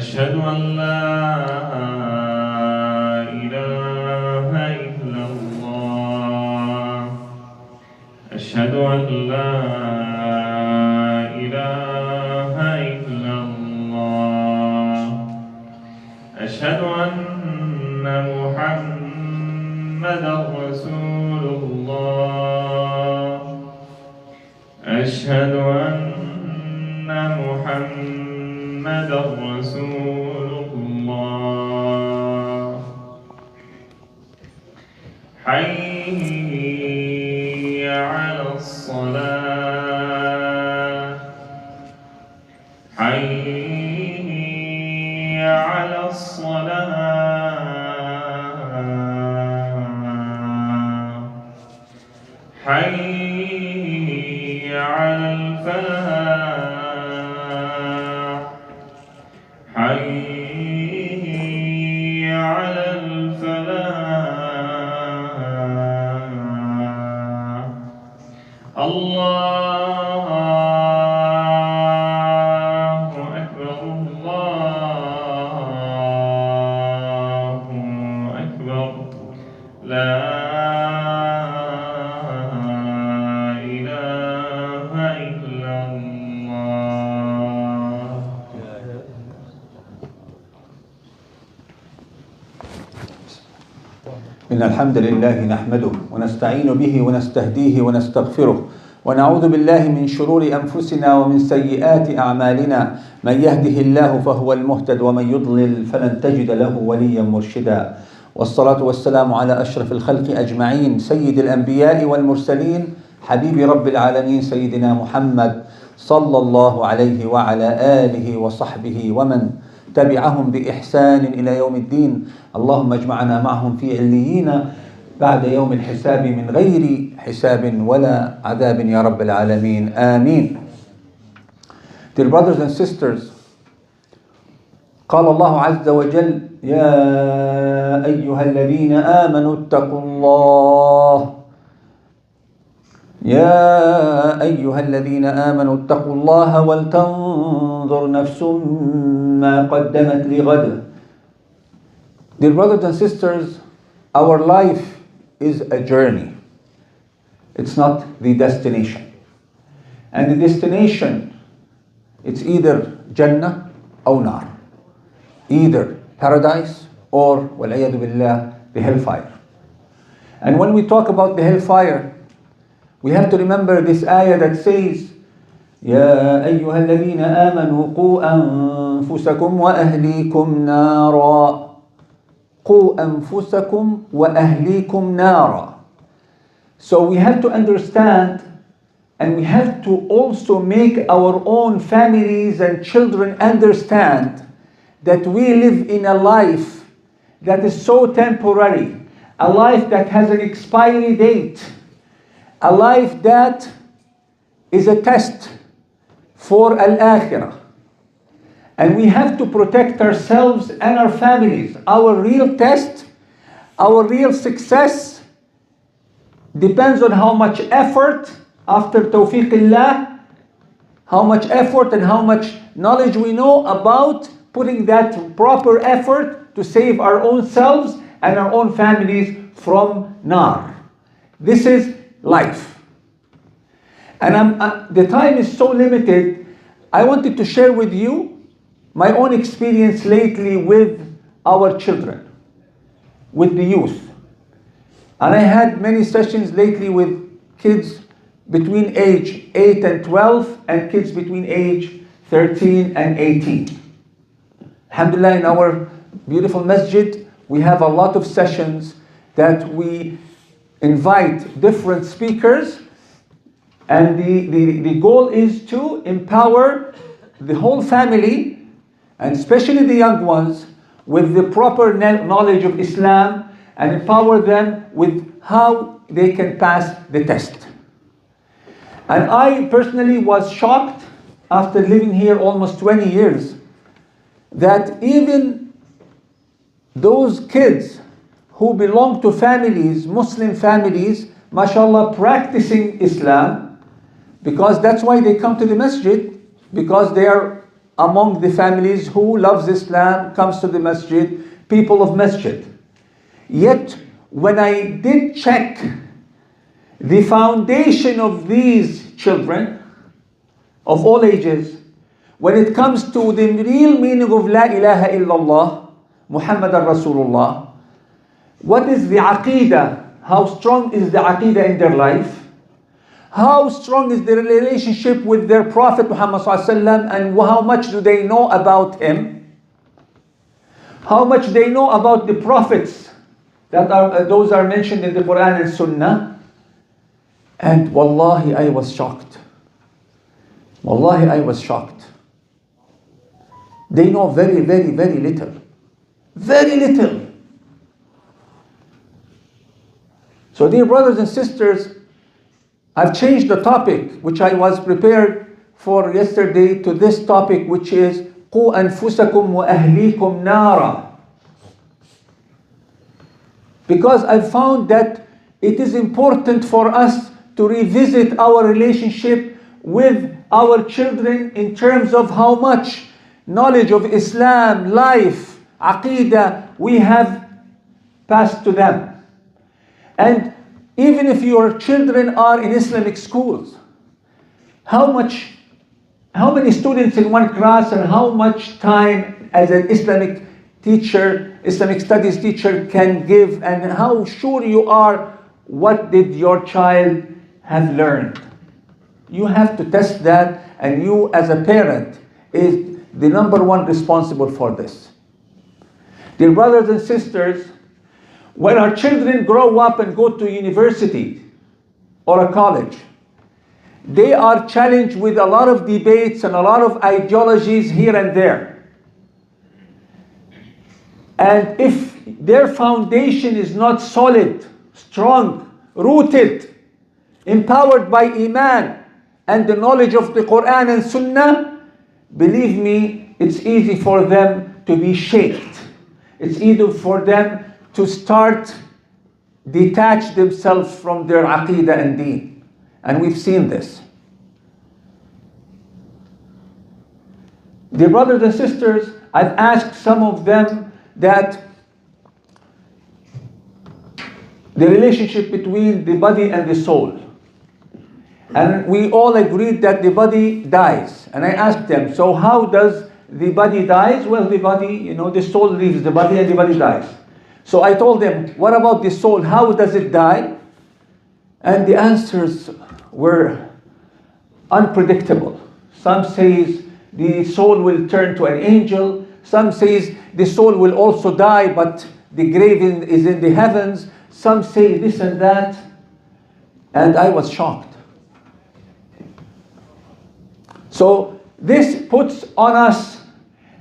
أشهد أن لا إله إلا الله أشهد أن لا إله إلا الله أشهد أن محمدا رسول الله أشهد أن محمدا رسول الله حي على الصلاة حي على الصلاة حي على الفلاح حي على الفلاح الله أكبر الله أكبر لا إله إلا الله. إن الحمد لله نحمده ونستعين به ونستهديه ونستغفره ونعوذ بالله من شرور أنفسنا ومن سيئات أعمالنا من يهده الله فهو المهتد ومن يضلل فلن تجد له وليا مرشدا والصلاة والسلام على أشرف الخلق أجمعين سيد الأنبياء والمرسلين حبيب رب العالمين سيدنا محمد صلى الله عليه وعلى آله وصحبه ومن تبعهم بإحسان إلى يوم الدين. اللهم اجمعنا معهم في عليين بعد يوم الحساب من غير حساب ولا عذاب يا رب العالمين آمين. Dear brothers and sisters, قال الله عز وجل يا أيها الذين آمنوا اتقوا الله يا أيها الذين آمنوا اتقوا الله ولتنظر نفس ما قدمت لغد. Dear brothers and sisters, our life is a journey. It's not the destination. And the destination, it's either Jannah or Nar. Either paradise or, وَالْعِيَاذُ بِاللَّهِ, the hellfire. And when we talk about the hellfire, we have to remember this ayah that says, يَا أَيُّهَا الَّذِينَ آمَنُوا قُوا أَنفُسَكُمْ وَأَهْلِيكُمْ نَارًا قُوا أَنفُسَكُمْ وَأَهْلِيكُمْ نَارًا. So we have to understand, and we have to also make our own families and children understand that we live in a life that is so temporary, a life that has an expiry date, a life that is a test for al-akhirah. And we have to protect ourselves and our families. Our real test, our real success depends on how much effort, after tawfiqillah, how much effort and how much knowledge we know about putting that proper effort to save our own selves and our own families from nar. This is life. And the time is so limited, I wanted to share with you my own experience lately with our children, with the youth. And I had many sessions lately with kids between age 8 and 12 and kids between age 13 and 18. Alhamdulillah, in our beautiful masjid, we have a lot of sessions that we invite different speakers, and the goal is to empower the whole family, and especially the young ones, with the proper knowledge of Islam, and empower them with how they can pass the test. And I personally was shocked after living here almost 20 years that even those kids who belong to families, Muslim families, mashallah, practicing Islam, because that's why they come to the masjid, because they are among the families who loves Islam, comes to the masjid, people of masjid. Yet, when I did check the foundation of these children, of all ages, when it comes to the real meaning of La ilaha illallah, Muhammadan Rasulullah, what is the aqidah? How strong is the aqidah in their life? How strong is their relationship with their Prophet Muhammad ﷺ, and how much do they know about him? How much they know about the prophets that those are mentioned in the Quran and Sunnah? And wallahi, I was shocked. Wallahi, I was shocked. They know very, very, very little. Very little. So dear brothers and sisters, I've changed the topic which I was prepared for yesterday to this topic, which is قُوا أَنفُسَكُمْ وَأَهْلِيكُمْ نَارًا. Because I found that it is important for us to revisit our relationship with our children in terms of how much knowledge of Islam, life, aqidah we have passed to them. And even if your children are in Islamic schools, how many students in one class, and how much time as an Islamic teacher, Islamic studies teacher can give, and how sure you are what did your child have learned? You have to test that, and you as a parent is the number one responsible for this. Dear brothers and sisters, when our children grow up and go to university or a college, they are challenged with a lot of debates and a lot of ideologies here and there. And if their foundation is not solid, strong, rooted, empowered by Iman and the knowledge of the Quran and Sunnah, believe me, it's easy for them to be shaped. It's easy for them to start detach themselves from their aqidah and deen. And we've seen this. Dear brothers and sisters, I've asked some of them that the relationship between the body and the soul. And we all agreed that the body dies. And I asked them, so how does the body dies? Well, the body, the soul leaves the body and the body dies. So I told them, what about the soul? How does it die? And the answers were unpredictable. Some says the soul will turn to an angel. Some says the soul will also die, but the grave is in the heavens. Some say this and that. And I was shocked. So this puts on us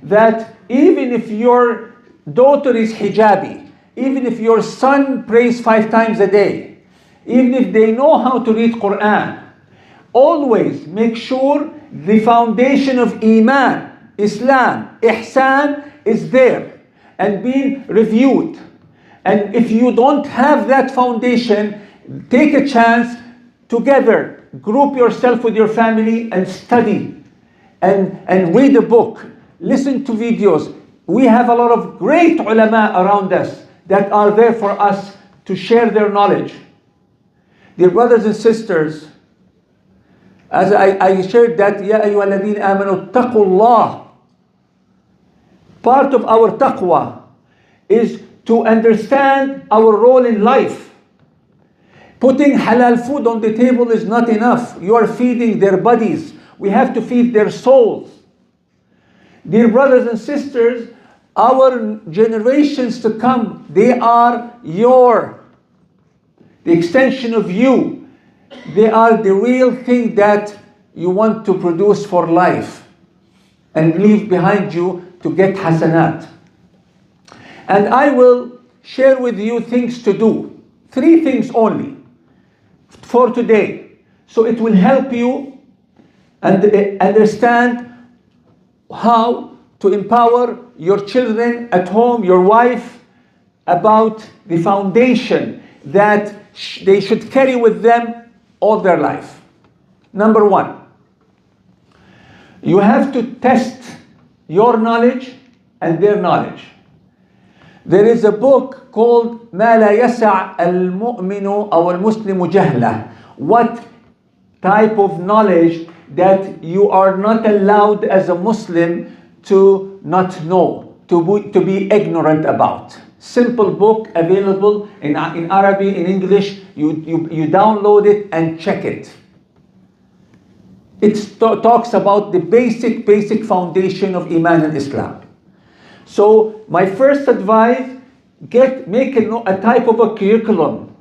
that even if your daughter is hijabi, even if your son prays 5 times a day, even if they know how to read Quran, always make sure the foundation of Iman, Islam, Ihsan is there and being reviewed. And if you don't have that foundation, take a chance together, group yourself with your family and study and read a book, listen to videos. We have a lot of great ulama around us that are there for us to share their knowledge. Dear brothers and sisters, as I shared that, Ya ayyuhalladhina amanu taqullah. Part of our taqwa is to understand our role in life. Putting halal food on the table is not enough. You are feeding their bodies. We have to feed their souls. Dear brothers and sisters, our generations to come, they are the extension of you. They are the real thing that you want to produce for life and leave behind you to get hasanat. And I will share with you things to do. 3 things only for today. So it will help you and understand how to empower your children at home, your wife, about the foundation that they should carry with them all their life. Number 1, you have to test your knowledge and their knowledge. There is a book called ما لا يسع المؤمن أو المسلم جهله. What type of knowledge that you are not allowed as a Muslim to not know, to be ignorant about. Simple book available in Arabic, in English. You download it and check it. It talks about the basic foundation of Iman and Islam. So my first advice, make a type of a curriculum.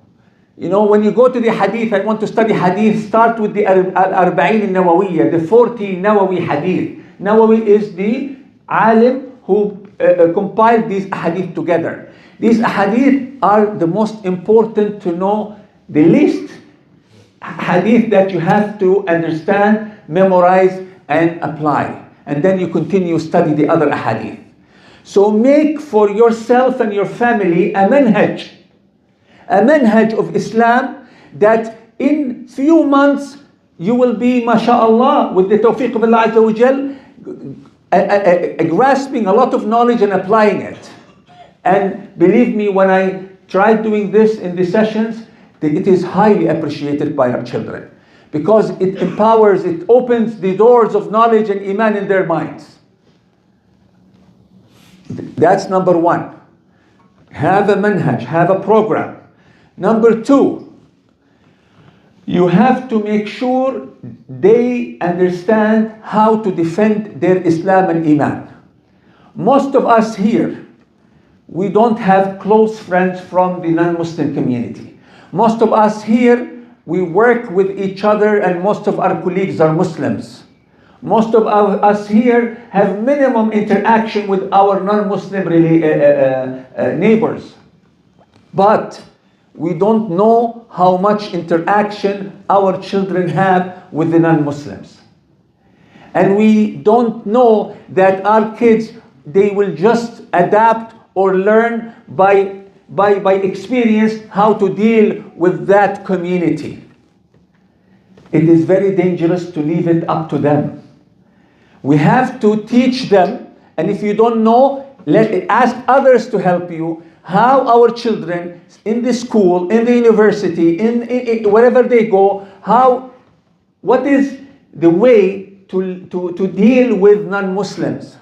You know, when you go to the hadith, I want to study hadith, start with the Al-Arba'in al-Nawawiyya, the 40 Nawawi hadith. Nawawi is the alim who compiled these hadith together. These hadith are the most important to know, the least hadith that you have to understand, memorize, and apply. And then you continue study the other hadith. So make for yourself and your family a manhaj of Islam that in few months you will be, mashallah, with the tawfiq of Allah Azza wa Jal, grasping a lot of knowledge and applying it. And believe me, when I tried doing this in the sessions, it is highly appreciated by our children because it empowers, it opens the doors of knowledge and iman in their minds. That's number one. Have a manhaj, have a program. Number two, you have to make sure they understand how to defend their Islam and Iman. Most of us here, we don't have close friends from the non-Muslim community. Most of us here, we work with each other and most of our colleagues are Muslims. Most of us here have minimum interaction with our non-Muslim neighbors. But we don't know how much interaction our children have with the non-Muslims. And we don't know that our kids, they will just adapt or learn by experience how to deal with that community. It is very dangerous to leave it up to them. We have to teach them, and if you don't know, ask others to help you, how our children in the school, in the university, in wherever they go, what is the way to deal with non-Muslims?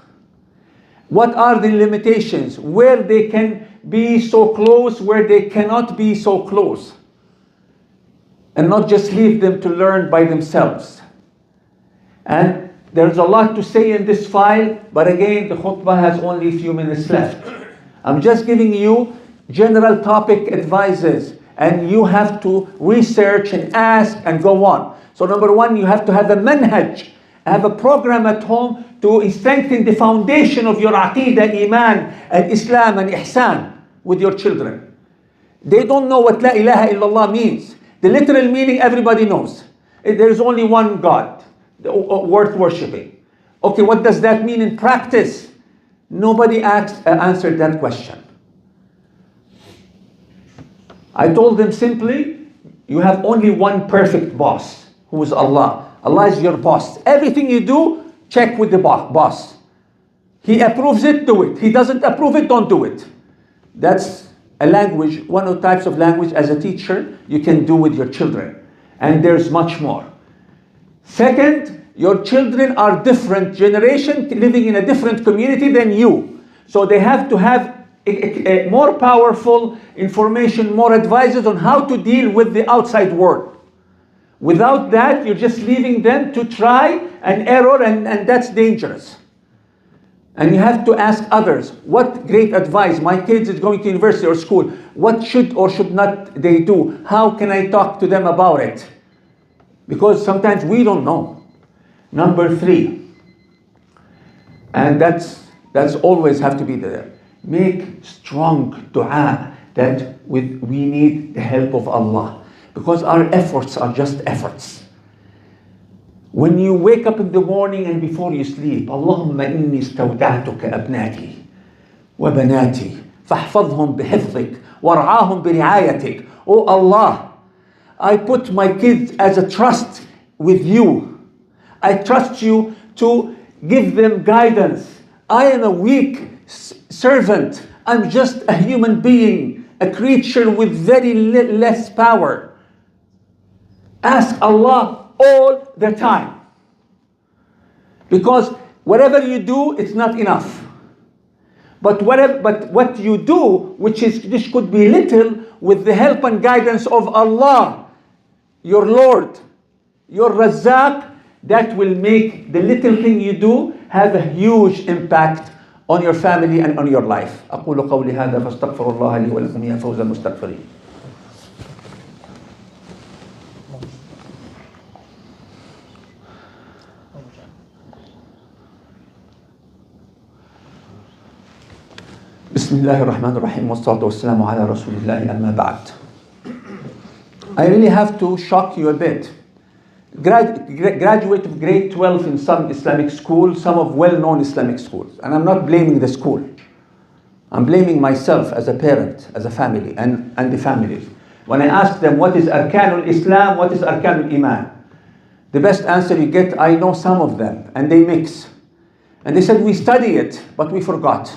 What are the limitations? Where they can be so close, where they cannot be so close? And not just leave them to learn by themselves. And there's a lot to say in this file, but again, the khutbah has only a few minutes left. I'm just giving you general topic advices, and you have to research and ask and go on. So number one, you have to have a manhaj, have a program at home to strengthen the foundation of your aqidah, iman, and Islam and ihsan with your children. They don't know what la ilaha illallah means. The literal meaning everybody knows. There is only one God worth worshipping. Okay, what does that mean in practice? Nobody answered that question. I told them simply, you have only one perfect boss, who is Allah. Allah is your boss. Everything you do, check with the boss. He approves it, do it. He doesn't approve it, don't do it. That's a language, one of the types of language as a teacher you can do with your children. And there's much more. Second, your children are different generation, living in a different community than you. So they have to have a more powerful information, more advices on how to deal with the outside world. Without that, you're just leaving them to try and error, and that's dangerous. And you have to ask others, what great advice, my kids is going to university or school, what should or should not they do? How can I talk to them about it? Because sometimes we don't know. Number three, and that's always have to be there. Make strong dua that we need the help of Allah. Because our efforts are just efforts. When you wake up in the morning and before you sleep, اللهم إني استودعتك أبنائي وبناتي فاحفظهم بحفظك وارعاهم برعايتك. Oh Allah, I put my kids as a trust with you. I trust you to give them guidance. I am a weak servant. I'm just a human being, a creature with very less power. Ask Allah all the time. Because whatever you do, it's not enough. But what you do, this could be little, with the help and guidance of Allah, your Lord, your Razzaq, that will make the little thing you do have a huge impact on your family and on your life. أقول قولي هذا فاستغفر الله لي ولكم يا فوز المستغفرين. بسم الله الرحمن الرحيم والصلاة والسلام على رسول الله أما بعد. I really have to shock you a bit. Graduate of grade 12 in some Islamic schools, some of well-known Islamic schools. And I'm not blaming the school. I'm blaming myself as a parent, as a family, and the families. When I ask them what is Arkanul Islam, what is Arkanul Iman, the best answer you get, I know some of them, and they mix. And they said, we study it, but we forgot.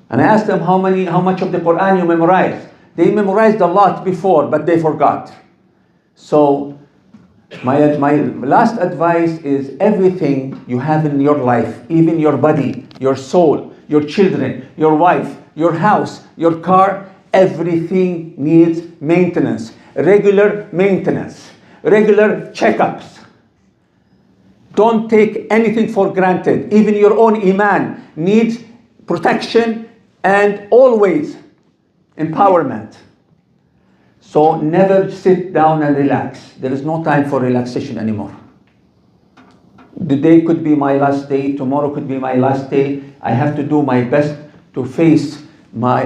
And I asked them how much of the Quran you memorized. They memorized a lot before, but they forgot. So my last advice is everything you have in your life, even your body, your soul, your children, your wife, your house, your car, everything needs maintenance, regular maintenance, regular checkups. Don't take anything for granted. Even your own iman needs protection and always empowerment. So never sit down and relax. There is no time for relaxation anymore. The day could be my last day, tomorrow could be my last day. I have to do my best to face my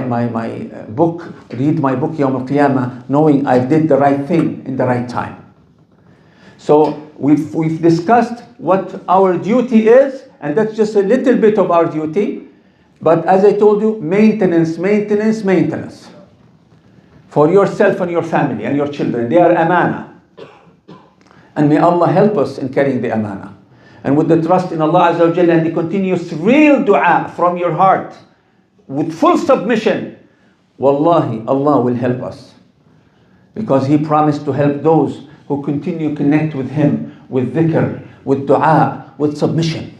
book, read my book Yawm al-Qiyamah, knowing I did the right thing in the right time. So we've discussed what our duty is, and that's just a little bit of our duty. But as I told you, maintenance, maintenance, maintenance. For yourself and your family and your children. They are amana. And may Allah help us in carrying the amana. And with the trust in Allah Azza wa Jalla and the continuous real dua from your heart, with full submission, wallahi, Allah will help us. Because He promised to help those who continue to connect with Him, with dhikr, with dua, with submission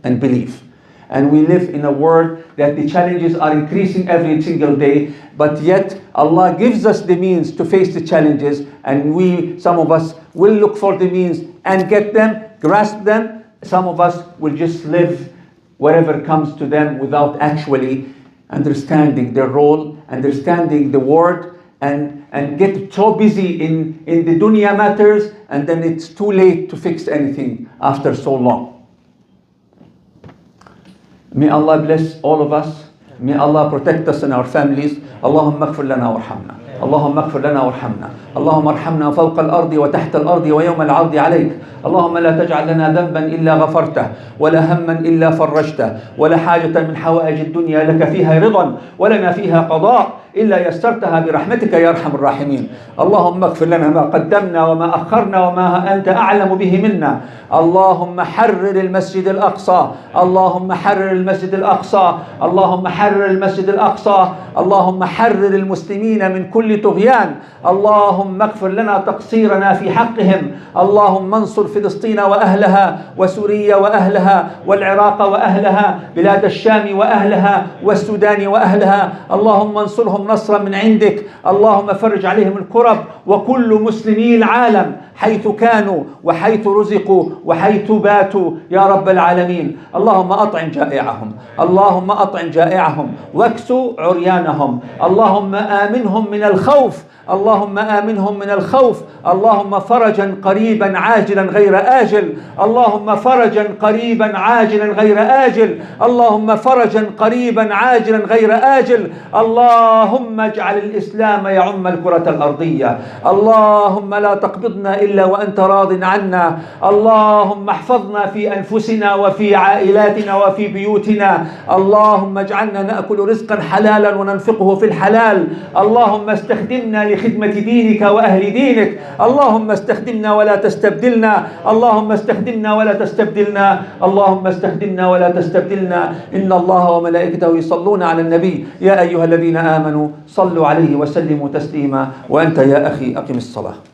and belief. And we live in a world that the challenges are increasing every single day, but yet Allah gives us the means to face the challenges, and some of us will look for the means and get them, grasp them. Some of us will just live whatever comes to them without actually understanding their role, understanding the word, and get so busy in the dunya matters, and then it's too late to fix anything after so long. May Allah bless all of us. May Allah protect us and our families. Allahumma اغفر لنا وارحمنا. اللهم اغفر لنا وارحمنا. اللهم ارحمنا فوق الأرض وتحت الأرض ويوم العرض عليك. اللهم لا تجعل لنا ذنبا إلا غفرته ولا هما إلا فرجته ولا حاجة من حوائج الدنيا لك فيها رضا ولنا فيها قضاء إلا يسرتها برحمتك يا أرحم الراحمين. اللهم اغفر لنا ما قدمنا وما أخرنا وما أنت أعلم به منا. اللهم حرر المسجد الأقصى. اللهم حرر المسجد الأقصى. اللهم حرر المسجد الأقصى. اللهم حرر المسلمين من كل طغيان. اللهم اغفر لنا تقصيرنا في حقهم. اللهم انصر فلسطين وأهلها وسوريا وأهلها والعراق وأهلها بلاد الشام وأهلها والسودان وأهلها. اللهم انصرهم نصرا من عندك. اللهم فرج عليهم الكرب وكل مسلمي العالم حيث كانوا وحيث رزقوا وحيث باتوا يا رب العالمين. اللهم أطعم جائعهم. اللهم أطعم جائعهم واكسو عريانهم. اللهم آمنهم من الخوف. اللهم آمنهم من الخوف. اللهم فرجا قريبا عاجلا غير آجل. اللهم فرجا قريبا عاجلا غير آجل. اللهم فرجا قريبا عاجلا غير آجل. اللهم اجعل الإسلام يعم الكرة الأرضية. اللهم لا تقبضنا إلا وأنت راض عنا. اللهم احفظنا في أنفسنا وفي عائلاتنا وفي بيوتنا. اللهم اجعلنا نأكل رزقا حلالا وننفقه في الحلال. اللهم استخدمنا لخدمة دينك وأهل دينك. اللهم استخدمنا ولا تستبدلنا. اللهم استخدمنا ولا تستبدلنا. اللهم استخدمنا ولا تستبدلنا. إن الله وملائكته يصلون على النبي يا أيها الذين آمنوا صلوا عليه وسلموا تسليما. وأنت يا أخي أقم الصلاة.